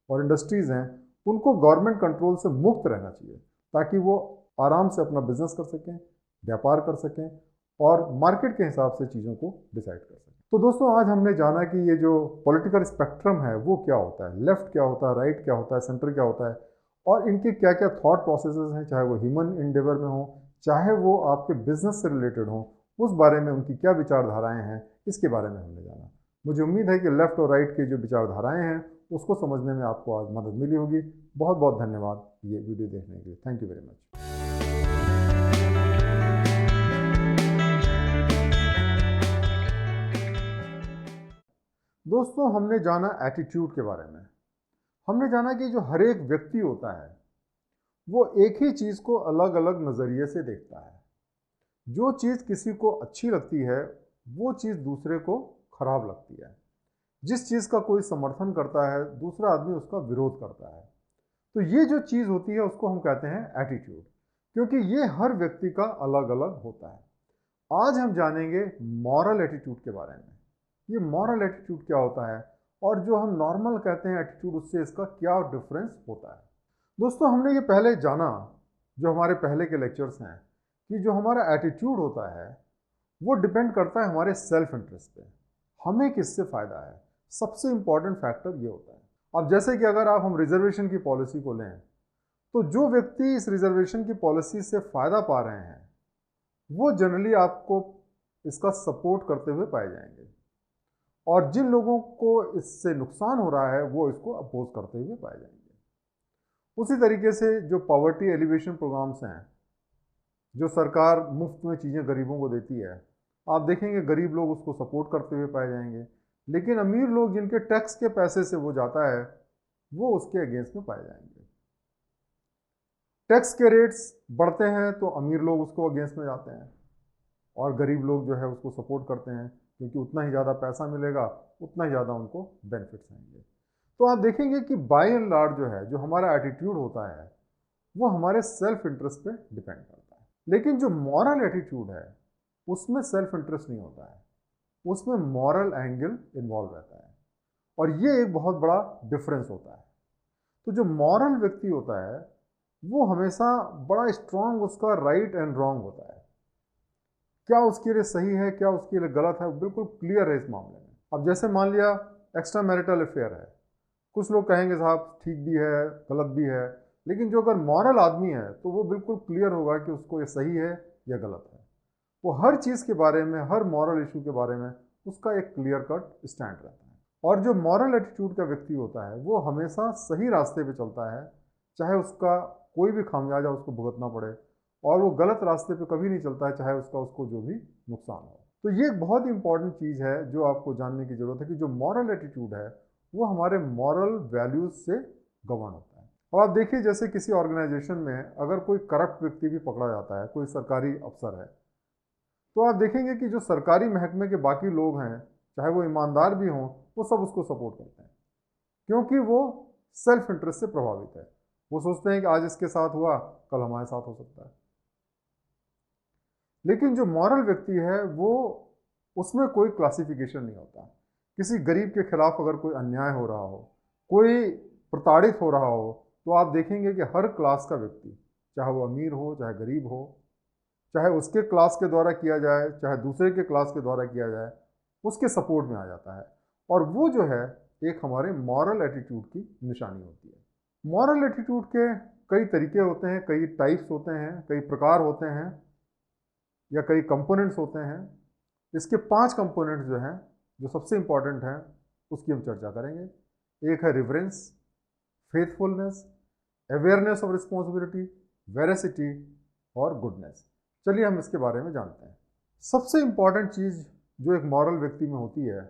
और इंडस्ट्रीज़ हैं उनको गवर्नमेंट कंट्रोल से मुक्त रहना चाहिए, ताकि वो आराम से अपना बिजनेस कर सकें, व्यापार कर सकें और मार्केट के हिसाब से चीज़ों को डिसाइड कर सकें। तो दोस्तों, आज हमने जाना कि ये जो पॉलिटिकल स्पेक्ट्रम है वो क्या होता है, लेफ्ट क्या होता है, राइट क्या होता है, सेंटर क्या होता है, और इनके क्या क्या थॉट प्रोसेसेस हैं, चाहे वो ह्यूमन इंडेवर में हो, चाहे वो आपके बिजनेस से रिलेटेड हो, उस बारे में उनकी क्या विचारधाराएं हैं, इसके बारे में हमने जाना। मुझे उम्मीद है कि लेफ्ट और राइट की जो विचारधाराएं हैं उसको समझने में आपको आज मदद मिली होगी। बहुत बहुत धन्यवाद ये वीडियो देखने के लिए। Thank you very much. दोस्तों, हमने जाना एटीट्यूड के बारे में। हमने जाना कि जो हर एक व्यक्ति होता है वो एक ही चीज़ को अलग अलग नज़रिए से देखता है। जो चीज़ किसी को अच्छी लगती है वो चीज़ दूसरे को खराब लगती है। जिस चीज़ का कोई समर्थन करता है दूसरा आदमी उसका विरोध करता है। तो ये जो चीज़ होती है उसको हम कहते हैं एटीट्यूड, क्योंकि ये हर व्यक्ति का अलग अलग होता है। आज हम जानेंगे मॉरल एटीट्यूड के बारे में। ये मॉरल एटीट्यूड क्या होता है और जो हम नॉर्मल कहते हैं एटीट्यूड, उससे इसका क्या डिफरेंस होता है। दोस्तों, हमने ये पहले जाना, जो हमारे पहले के लेक्चर्स हैं, कि जो हमारा एटीट्यूड होता है वो डिपेंड करता है हमारे सेल्फ इंटरेस्ट पे, हमें किससे फ़ायदा है। सबसे इंपॉर्टेंट फैक्टर ये होता है। अब जैसे कि अगर हम रिजर्वेशन की पॉलिसी को लें, तो जो व्यक्ति इस रिजर्वेशन की पॉलिसी से फ़ायदा पा रहे हैं वो जनरली आपको इसका सपोर्ट करते हुए पाए जाएंगे, और जिन लोगों को इससे नुकसान हो रहा है वो इसको अपोज करते हुए पाए जाएंगे। उसी तरीके से जो पॉवर्टी एलिवेशन प्रोग्राम्स हैं, जो सरकार मुफ्त में चीज़ें गरीबों को देती है, आप देखेंगे गरीब लोग उसको सपोर्ट करते हुए पाए जाएंगे, लेकिन अमीर लोग जिनके टैक्स के पैसे से वो जाता है वो उसके अगेंस्ट में पाए जाएंगे। टैक्स के रेट्स बढ़ते हैं तो अमीर लोग उसको अगेंस्ट में जाते हैं, और गरीब लोग जो है उसको सपोर्ट करते हैं, क्योंकि उतना ही ज़्यादा पैसा मिलेगा, उतना ही ज़्यादा उनको बेनिफिट्स आएंगे। तो आप देखेंगे कि बाय एंड लार्ज जो है, जो हमारा एटीट्यूड होता है वो हमारे सेल्फ इंटरेस्ट पे डिपेंड करता है। लेकिन जो मॉरल एटीट्यूड है उसमें सेल्फ इंटरेस्ट नहीं होता है, उसमें मॉरल एंगल इन्वॉल्व रहता है, और ये एक बहुत बड़ा डिफरेंस होता है। तो जो मॉरल व्यक्ति होता है वो हमेशा बड़ा स्ट्रांग उसका राइट एंड रॉन्ग होता है, क्या उसके लिए सही है क्या उसके लिए गलत है, बिल्कुल क्लियर है इस मामले में। अब जैसे मान लिया एक्स्ट्रा मैरिटल अफेयर है, कुछ लोग कहेंगे साहब ठीक भी है गलत भी है, लेकिन जो अगर मॉरल आदमी है तो वो बिल्कुल क्लियर होगा कि उसको ये सही है या गलत है। वो हर चीज़ के बारे में, हर मॉरल इशू के बारे में उसका एक क्लियर कट स्टैंड रहता है। और जो मॉरल एटीट्यूड का व्यक्ति होता है वो हमेशा सही रास्ते पे चलता है, चाहे उसका कोई भी खामियाजा उसको भुगतना पड़े, और वो गलत रास्ते पे कभी नहीं चलता है, चाहे उसको जो भी नुकसान हो। तो ये एक बहुत ही इंपॉर्टेंट चीज़ है जो आपको जानने की ज़रूरत है, कि जो मॉरल एटीट्यूड है वो हमारे मॉरल वैल्यूज़ से गवर्न होता है। अब आप देखिए, जैसे किसी ऑर्गेनाइजेशन में अगर कोई करप्ट व्यक्ति भी पकड़ा जाता है, कोई सरकारी अफसर है, तो आप देखेंगे कि जो सरकारी महकमे के बाकी लोग हैं, चाहे वो ईमानदार भी हों, वो सब उसको सपोर्ट करते हैं, क्योंकि वो सेल्फ इंटरेस्ट से प्रभावित है। वो सोचते हैं कि आज इसके साथ हुआ कल हमारे साथ हो सकता है। लेकिन जो मॉरल व्यक्ति है वो, उसमें कोई क्लासिफिकेशन नहीं होता। किसी गरीब के खिलाफ अगर कोई अन्याय हो रहा हो, कोई प्रताड़ित हो रहा हो, तो आप देखेंगे कि हर क्लास का व्यक्ति, चाहे वो अमीर हो चाहे गरीब हो, चाहे उसके क्लास के द्वारा किया जाए चाहे दूसरे के क्लास के द्वारा किया जाए, उसके सपोर्ट में आ जाता है। और वो जो है एक हमारे मॉरल एटीट्यूड की निशानी होती है। मॉरल एटीट्यूड के कई तरीके होते हैं, कई टाइप्स होते हैं, कई प्रकार होते हैं या कई कंपोनेंट्स होते हैं। इसके 5 कंपोनेंट्स जो हैं, जो सबसे इंपॉर्टेंट हैं, उसकी हम चर्चा करेंगे। एक है reverence, faithfulness, awareness of responsibility, veracity और गुडनेस। चलिए हम इसके बारे में जानते हैं। सबसे इंपॉर्टेंट चीज़ जो एक मॉरल व्यक्ति में होती है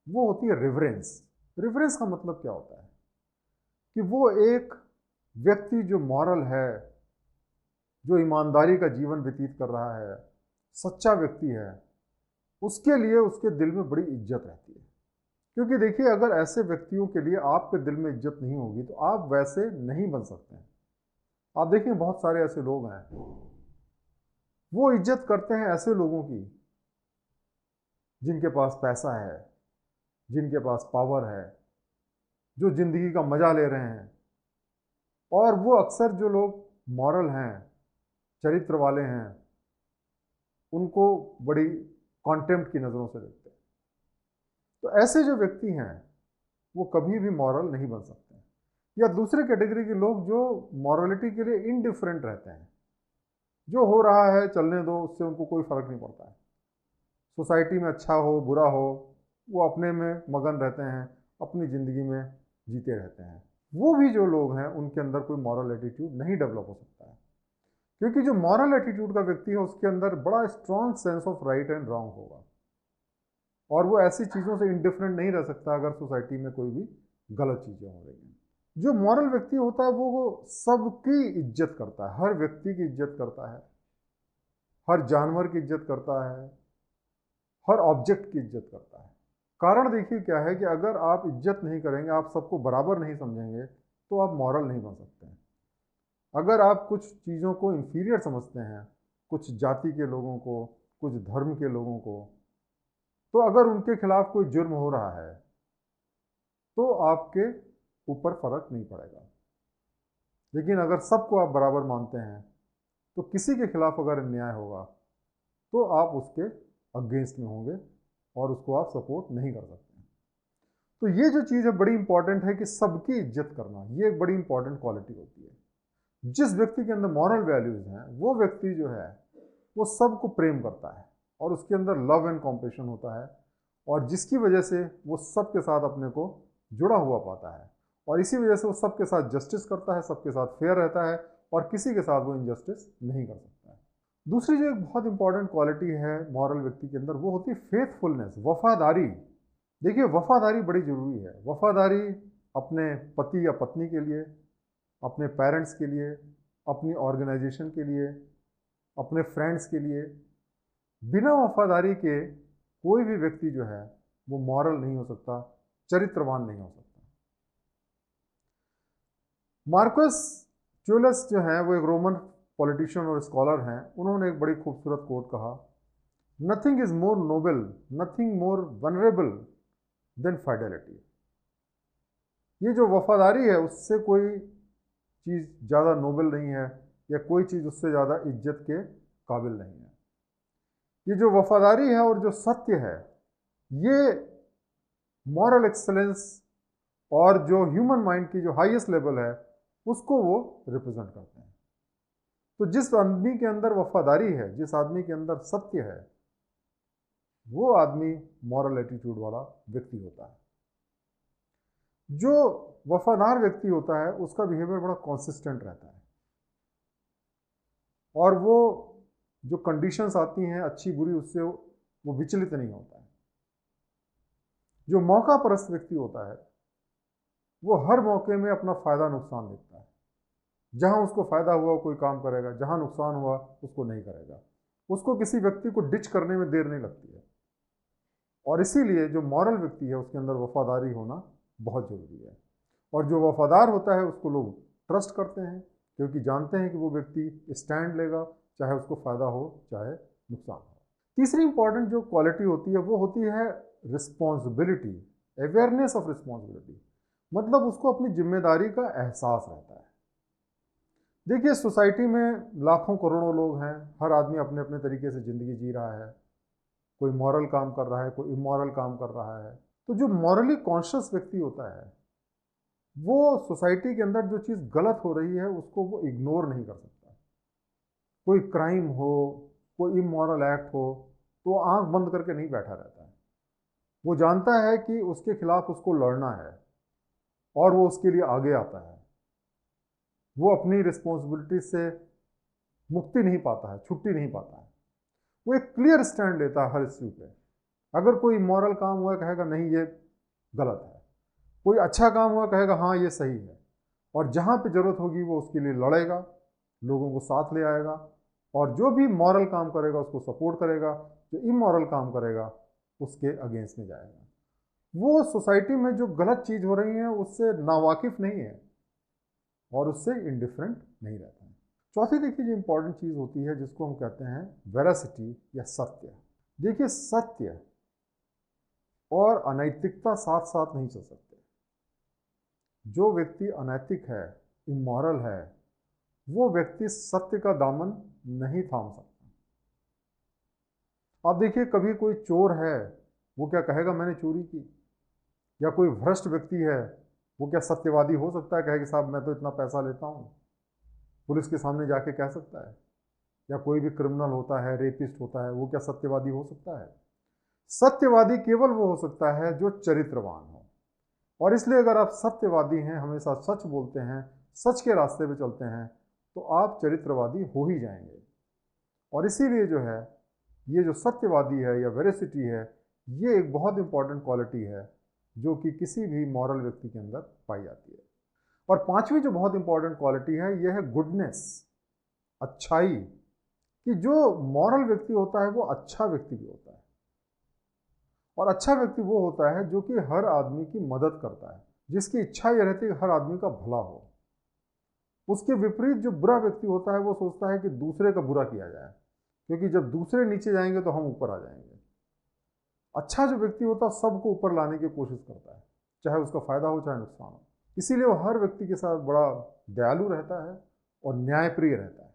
वो होती है रिवरेंस। रिवरेंस का मतलब क्या होता है कि वो एक व्यक्ति जो मॉरल है, जो ईमानदारी का जीवन व्यतीत कर रहा है, सच्चा व्यक्ति है, उसके लिए उसके दिल में बड़ी इज्जत रहती है। क्योंकि देखिए, अगर ऐसे व्यक्तियों के लिए आपके दिल में इज्जत नहीं होगी तो आप वैसे नहीं बन सकते हैं। आप देखिए, बहुत सारे ऐसे लोग हैं, वो इज्जत करते हैं ऐसे लोगों की जिनके पास पैसा है, जिनके पास पावर है, जो ज़िंदगी का मज़ा ले रहे हैं। और वो अक्सर जो लोग मॉरल हैं, चरित्र वाले हैं, उनको बड़ी कॉन्टेम्प्ट की नज़रों से देखते हैं। तो ऐसे जो व्यक्ति हैं वो कभी भी मॉरल नहीं बन सकते हैं। या दूसरे कैटेगरी के लोग जो मॉरलिटी के लिए इनडिफरेंट रहते हैं, जो हो रहा है चलने दो, उससे उनको कोई फ़र्क नहीं पड़ता है। सोसाइटी में अच्छा हो बुरा हो, वो अपने में मगन रहते हैं, अपनी ज़िंदगी में जीते रहते हैं। वो भी जो लोग हैं उनके अंदर कोई मॉरल एटीट्यूड नहीं डेवलप हो सकता है। क्योंकि जो मॉरल एटीट्यूड का व्यक्ति है उसके अंदर बड़ा strong sense of right and wrong होगा, और वो ऐसी चीज़ों से इंडिफरेंट नहीं रह सकता अगर सोसाइटी में कोई भी गलत चीज़ें हो रही हैं। जो मॉरल व्यक्ति होता है वो सबकी इज्जत करता है, हर व्यक्ति की इज्जत करता है, हर जानवर की इज्जत करता है, हर ऑब्जेक्ट की इज्जत करता है। कारण देखिए क्या है कि अगर आप इज्जत नहीं करेंगे, आप सबको बराबर नहीं समझेंगे, तो आप मॉरल नहीं बन सकते हैं। अगर आप कुछ चीज़ों को इंफीरियर समझते हैं, कुछ जाति के लोगों को, कुछ धर्म के लोगों को, तो अगर उनके खिलाफ कोई जुर्म हो रहा है तो आपके ऊपर फर्क नहीं पड़ेगा। लेकिन अगर सबको आप बराबर मानते हैं तो किसी के खिलाफ अगर अन्याय होगा तो आप उसके अगेंस्ट में होंगे और उसको आप सपोर्ट नहीं कर सकते। तो ये जो चीज़ है बड़ी इंपॉर्टेंट है कि सबकी इज्जत करना, ये एक बड़ी इंपॉर्टेंट क्वालिटी होती है। जिस व्यक्ति के अंदर मॉरल वैल्यूज़ हैं वो व्यक्ति जो है वो सबको प्रेम करता है और उसके अंदर लव एंड कॉम्पैशन होता है, और जिसकी वजह से वो सबके साथ अपने को जुड़ा हुआ पाता है, और इसी वजह से वो सबके साथ जस्टिस करता है, सबके साथ फेयर रहता है और किसी के साथ वो इनजस्टिस नहीं कर सकता है। दूसरी जो एक बहुत इंपॉर्टेंट क्वालिटी है मॉरल व्यक्ति के अंदर वो होती है फेथफुलनेस, वफादारी। देखिए, वफादारी बड़ी ज़रूरी है। वफादारी अपने पति या पत्नी के लिए, अपने पेरेंट्स के लिए, अपनी ऑर्गेनाइजेशन के लिए, अपने फ्रेंड्स के लिए। बिना वफादारी के कोई भी व्यक्ति जो है वो मॉरल नहीं हो सकता, चरित्रवान नहीं हो सकता। मार्कस ट्यूलिस जो है वो एक रोमन पॉलिटिशियन और स्कॉलर हैं। उन्होंने एक बड़ी खूबसूरत कोट कहा, nothing is more noble, nothing more vulnerable than fidelity. ये जो वफादारी है उससे कोई चीज़ ज़्यादा नोबल नहीं है, या कोई चीज़ उससे ज़्यादा इज्जत के काबिल नहीं है। ये जो वफादारी है और जो सत्य है, ये मॉरल एक्सेलेंस और जो ह्यूमन माइंड की जो हाईएस्ट लेवल है उसको वो रिप्रेजेंट करते हैं। तो जिस आदमी के अंदर वफादारी है, जिस आदमी के अंदर सत्य है, वो आदमी मॉरल एटीट्यूड वाला व्यक्ति होता है। जो वफादार व्यक्ति होता है उसका बिहेवियर बड़ा कॉन्सिस्टेंट रहता है, और वो जो कंडीशंस आती हैं अच्छी बुरी, उससे वो विचलित नहीं होता है। जो मौका परस्त व्यक्ति होता है वो हर मौके में अपना फ़ायदा नुकसान देखता है। जहां उसको फ़ायदा हुआ कोई काम करेगा, जहां नुकसान हुआ उसको नहीं करेगा। उसको किसी व्यक्ति को डिच करने में देर नहीं लगती है, और इसीलिए जो मॉरल व्यक्ति है उसके अंदर वफादारी होना बहुत ज़रूरी है। और जो वफादार होता है उसको लोग ट्रस्ट करते हैं, क्योंकि जानते हैं कि वो व्यक्ति स्टैंड लेगा, चाहे उसको फ़ायदा हो चाहे नुकसान हो। तीसरी इंपॉर्टेंट जो क्वालिटी होती है वो होती है रिस्पॉन्सिबिलिटी, अवेयरनेस ऑफ रिस्पॉन्सिबिलिटी। मतलब उसको अपनी जिम्मेदारी का एहसास रहता है। देखिए, सोसाइटी में लाखों करोड़ों लोग हैं, हर आदमी अपने अपने तरीके से ज़िंदगी जी रहा है। कोई मॉरल काम कर रहा है, कोई इमॉरल काम कर रहा है, तो जो मॉरली कॉन्शियस व्यक्ति होता है वो सोसाइटी के अंदर जो चीज़ गलत हो रही है उसको वो इग्नोर नहीं कर सकता। कोई क्राइम हो, कोई इमोरल एक्ट हो तो वो आंख बंद करके नहीं बैठा रहता है। वो जानता है कि उसके खिलाफ उसको लड़ना है और वो उसके लिए आगे आता है। वो अपनी रिस्पॉन्सिबिलिटी से मुक्ति नहीं पाता है, छुट्टी नहीं पाता है। वो एक क्लियर स्टैंड लेता है हर इश्यू पे। अगर कोई मॉरल काम हुआ कहेगा नहीं ये गलत है, कोई अच्छा काम हुआ कहेगा हाँ ये सही है, और जहाँ पे ज़रूरत होगी वो उसके लिए लड़ेगा, लोगों को साथ ले आएगा, और जो भी मॉरल काम करेगा उसको सपोर्ट करेगा, जो इमॉरल काम करेगा उसके अगेंस्ट में जाएगा। वो सोसाइटी में जो गलत चीज़ हो रही है उससे नावाकिफ नहीं है और उससे इंडिफरेंट नहीं रहता है। चौथी देखिए जो इंपॉर्टेंट चीज़ होती है जिसको हम कहते हैं वेरासिटी या सत्य। देखिए सत्य और अनैतिकता साथ साथ नहीं चल सकते। जो व्यक्ति अनैतिक है, इमोरल है, वो व्यक्ति सत्य का दामन नहीं थाम सकता। आप देखिए कभी कोई चोर है वो क्या कहेगा मैंने चोरी की, या कोई भ्रष्ट व्यक्ति है वो क्या सत्यवादी हो सकता है, कहेगा साहब मैं तो इतना पैसा लेता हूँ, पुलिस के सामने जाके कह सकता है। या कोई भी क्रिमिनल होता है, रेपिस्ट होता है, वो क्या सत्यवादी हो सकता है? सत्यवादी केवल वो हो सकता है जो चरित्रवान हो। और इसलिए अगर आप सत्यवादी हैं, हमेशा सच बोलते हैं, सच के रास्ते पे चलते हैं, तो आप चरित्रवादी हो ही जाएंगे। और इसीलिए जो है ये जो सत्यवादी है या वेरासिटी है, ये एक बहुत इंपॉर्टेंट क्वालिटी है जो कि किसी भी मॉरल व्यक्ति के अंदर पाई जाती है। और पांचवी जो बहुत इंपॉर्टेंट क्वालिटी है यह है गुडनेस, अच्छाई। कि जो मॉरल व्यक्ति होता है वो अच्छा व्यक्ति भी होता है, और अच्छा व्यक्ति वो होता है जो कि हर आदमी की मदद करता है, जिसकी इच्छा यह रहती है कि हर आदमी का भला हो। उसके विपरीत जो बुरा व्यक्ति होता है वो सोचता है कि दूसरे का बुरा किया जाए, क्योंकि जब दूसरे नीचे जाएंगे तो हम ऊपर आ जाएंगे। अच्छा जो व्यक्ति होता है सबको ऊपर लाने की कोशिश करता है, चाहे उसका फायदा हो चाहे नुकसान हो। इसीलिए वो हर व्यक्ति के साथ बड़ा दयालु रहता है और न्यायप्रिय रहता है।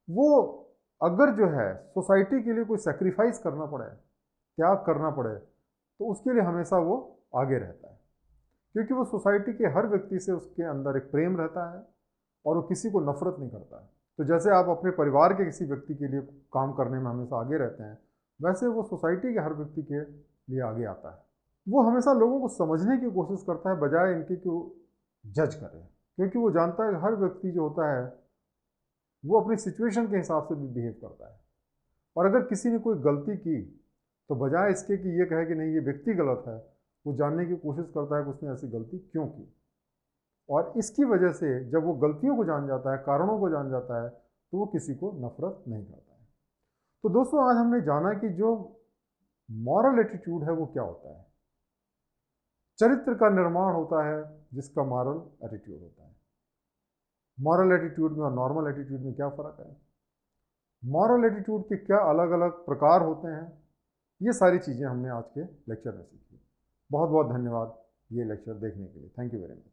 वो अगर जो है सोसाइटी के लिए कोई सेक्रीफाइस करना पड़े, त्याग करना पड़े, तो उसके लिए हमेशा वो आगे रहता है, क्योंकि वो सोसाइटी के हर व्यक्ति से उसके अंदर एक प्रेम रहता है और वो किसी को नफरत नहीं करता है। तो जैसे आप अपने परिवार के किसी व्यक्ति के लिए काम करने में हमेशा आगे रहते हैं, वैसे वो सोसाइटी के हर व्यक्ति के लिए आगे आता है। वो हमेशा लोगों को समझने की कोशिश करता है बजाय इनके कि वो जज करे, क्योंकि वो जानता है हर व्यक्ति जो होता है वो अपनी सिचुएशन के हिसाब से भी बिहेव करता है। और अगर किसी ने कोई गलती की तो बजाय इसके कि ये कहे कि नहीं ये व्यक्ति गलत है, वो जानने की कोशिश करता है कि उसने ऐसी गलती क्यों की। और इसकी वजह से जब वो गलतियों को जान जाता है, कारणों को जान जाता है, तो वो किसी को नफरत नहीं करता है। तो दोस्तों आज हमने जाना कि जो मॉरल एटीट्यूड है वो क्या होता है। चरित्र का निर्माण होता है जिसका मॉरल एटीट्यूड होता है। मॉरल एटीट्यूड में और नॉर्मल एटीट्यूड में क्या फ़र्क है, मॉरल एटीट्यूड के क्या अलग अलग प्रकार होते हैं, ये सारी चीज़ें हमने आज के लेक्चर में सीखी। बहुत बहुत धन्यवाद ये लेक्चर देखने के लिए। Thank you very much.